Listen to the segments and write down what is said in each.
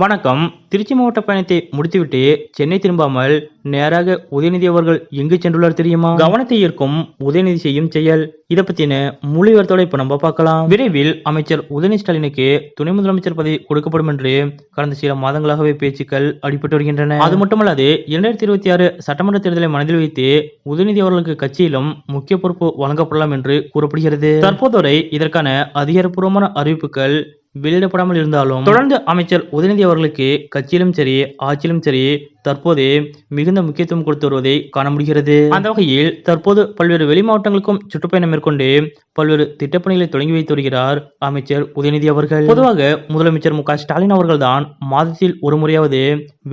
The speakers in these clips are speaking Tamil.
வணக்கம். திருச்சி மாவட்ட பயணத்தை முடித்துவிட்டு சென்னை திரும்பாமல் நேராக உதயநிதி அவர்கள் எங்கு சென்றுள்ளார் தெரியுமா? கவனத்தை ஈர்க்கும் உதயநிதி செய்யும் செயல். இதை பத்தின முழு விவரத்தோட இப்ப நம்ம பார்க்கலாம். விரைவில் அமைச்சர் உதயநிதி ஸ்டாலினுக்கு துணை முதலமைச்சர் பதவி கொடுக்கப்படும் என்று கடந்த சில மாதங்களாகவே பேச்சுக்கள் அடிபட்டு வருகின்றன. அது மட்டுமல்லாது 2026 சட்டமன்ற தேர்தலை மனதில் வைத்து உதயநிதி அவர்களுக்கு கட்சியிலும் முக்கிய பொறுப்பு வழங்கப்படலாம் என்று கூறப்படுகிறது. தற்போது வரை இதற்கான அதிகாரப்பூர்வமான அறிவிப்புகள் வெளியிடப்படாமல் இருந்தாலும் தொடர்ந்து அமைச்சர் உதயநிதி அவர்களுக்கு கட்சியிலும் சரி ஆட்சியிலும் சரி தற்போது மிகுந்த முக்கியத்துவம் கொடுத்து வருவதை காண முடிகிறது. அந்த வகையில் தற்போது பல்வேறு வெளி மாவட்டங்களுக்கும் சுற்றுப்பயணம் மேற்கொண்டு பல்வேறு திட்டப்பணிகளை தொடங்கி வைத்து வருகிறார் அமைச்சர் உதயநிதி அவர்கள். பொதுவாக முதலமைச்சர் மு க ஸ்டாலின் அவர்கள் தான் மாதத்தில் ஒரு முறையாவது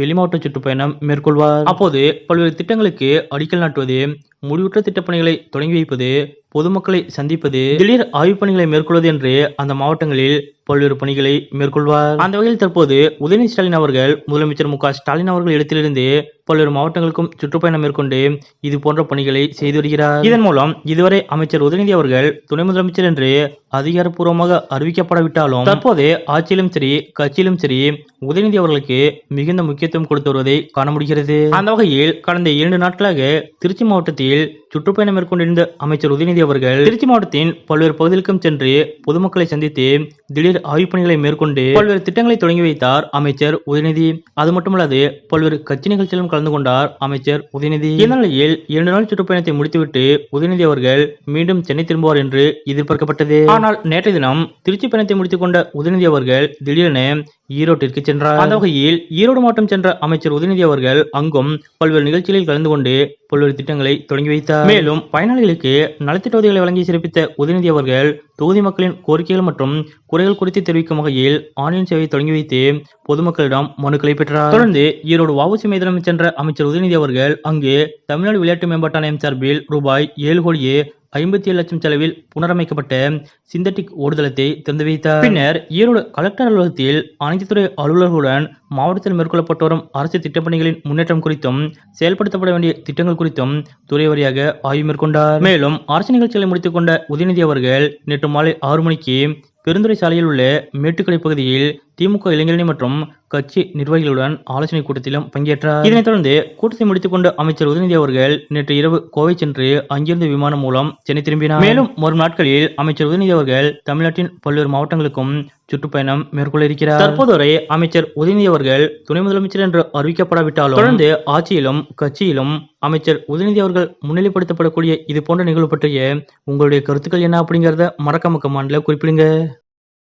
வெளிமாவட்ட சுற்றுப்பயணம் மேற்கொள்வார். அப்போது பல்வேறு திட்டங்களுக்கு அடிக்கல் நாட்டுவது, முடிவுற்ற திட்டப்பணிகளை தொடங்கி வைப்பது, பொதுமக்களை சந்திப்பது, திடீர் ஆய்வுப் பணிகளை மேற்கொள்வது என்று அந்த மாவட்டங்களில் பல்வேறு பணிகளை மேற்கொள்வார். அந்த வகையில் தற்போது உதயநிதி ஸ்டாலின் அவர்கள் முதலமைச்சர் மு க ஸ்டாலின் அவர்கள் இடத்திலிருந்து பல்வேறு மாவட்டங்களுக்கும் சுற்றுப்பயணம் மேற்கொண்டு இது போன்ற பணிகளை செய்து வருகிறார். இதன் மூலம் இதுவரை அமைச்சர் உதயநிதி அவர்கள் துணை முதலமைச்சர் என்று அதிகாரப்பூர்வமாக அறிவிக்கப்படாவிட்டாலும் தற்போது ஆட்சியிலும் சரி கட்சியிலும் சரி உதயநிதி அவர்களுக்கு மிகுந்த முக்கியத்துவம் கொடுத்து வருவதை காண முடிகிறது. அந்த வகையில் கடந்த 2 நாட்களாக திருச்சி மாவட்டத்தில் சுற்றுப்பயணம் மேற்கொண்டிருந்த அமைச்சர் உதயநிதி அவர்கள் திருச்சி மாவட்டத்தின் பல்வேறு பகுதிகளுக்கும் சென்று பொதுமக்களை சந்தித்து திடீர் ஆய்வுப் பணிகளை மேற்கொண்டு பல்வேறு திட்டங்களை தொடங்கி வைத்தார் அமைச்சர் உதயநிதி. அது மட்டுமல்லாது பல்வேறு கட்சி நிகழ்ச்சியிலும் கலந்து கொண்டார் அமைச்சர் உதயநிதி. இந்நிலையில் 2 நாள் சுற்றுப்பயணத்தை முடித்துவிட்டு உதயநிதி அவர்கள் மீண்டும் சென்னை திரும்புவார் என்று எதிர்பார்க்கப்பட்டது. ஆனால் நேற்றைய தினம் திருச்சி பயணத்தை முடித்துக் கொண்ட உதயநிதி அவர்கள் திடீரென ஈரோட்டிற்கு சென்றார். அந்த வகையில் ஈரோடு மாவட்டம் சென்ற அமைச்சர் உதயநிதி அவர்கள் அங்கும் பல்வேறு நிகழ்ச்சிகளில் கலந்து கொண்டு பல்வேறு திட்டங்களை தொடங்கி வைத்தார். மேலும் பயனாளிகளுக்கு நலத்திட்ட உதவிகளை வழங்கி சிறப்பித்த உதயநிதி அவர்கள் தொகுதி மக்களின் கோரிக்கைகள் மற்றும் குறைகள் குறித்து தெரிவிக்கும் வகையில் ஆன்லைன் சேவையை தொடங்கி வைத்து பொதுமக்களிடம் மனுக்களை பெற்றார். தொடர்ந்து ஈரோடு வ.உ.சி. மைதானம் சென்ற அமைச்சர் உதயநிதி அவர்கள் அங்கு தமிழ்நாடு விளையாட்டு மேம்பாட்டு ஆணையம் சார்பில் ரூபாய் 7,57,00,000 செலவில் புனரமைக்கப்பட்ட சிந்தட்டிக் ஓடுதளத்தை திறந்து வைத்தார். பின்னர் ஈரோடு கலெக்டர் அலுவலகத்தில் அனைத்து துறை அலுவலர்களுடன் மாவட்டத்தில் மேற்கொள்ளப்பட்டு வரும் அரசு திட்டப்பணிகளின் முன்னேற்றம் குறித்தும் செயல்படுத்தப்பட வேண்டிய திட்டங்கள் குறித்தும் துறை வாரியாக ஆய்வு மேற்கொண்டார். மேலும் அரசு நிகழ்ச்சிகளை முடித்துக் கொண்ட உதயநிதி அவர்கள் நேற்று மாலை 6 மணிக்கு பெருந்துறை சாலையில் உள்ள மேட்டுக்கடை பகுதியில் திமுக இளைஞரணி மற்றும் கட்சி நிர்வாகிகளுடன் ஆலோசனை கூட்டத்திலும் பங்கேற்றார். இதனைத் தொடர்ந்து கூட்டத்தை முடித்துக் கொண்ட அமைச்சர் உதயநிதி அவர்கள் நேற்று இரவு கோவை சென்று அங்கிருந்து விமானம் மூலம் சென்னை திரும்பினார். மேலும் வரும் நாட்களில் அமைச்சர் உதயநிதி அவர்கள் தமிழ்நாட்டின் பல்வேறு மாவட்டங்களுக்கும் சுற்றுப்பயணம் மேற்கொள்ள இருக்கிறார். தற்போது வரை அமைச்சர் உதயநிதி அவர்கள் துணை முதலமைச்சர் என்று அறிவிக்கப்படாவிட்டாலும் தொடர்ந்து ஆட்சியிலும் கட்சியிலும் அமைச்சர் உதயநிதி அவர்கள் முன்னிலைப்படுத்தப்படக்கூடிய இது போன்ற நிகழ்வு பற்றிய உங்களுடைய கருத்துக்கள் என்ன அப்படிங்கறத மறக்காம கமெண்ட்ல குறிப்பிடுங்க.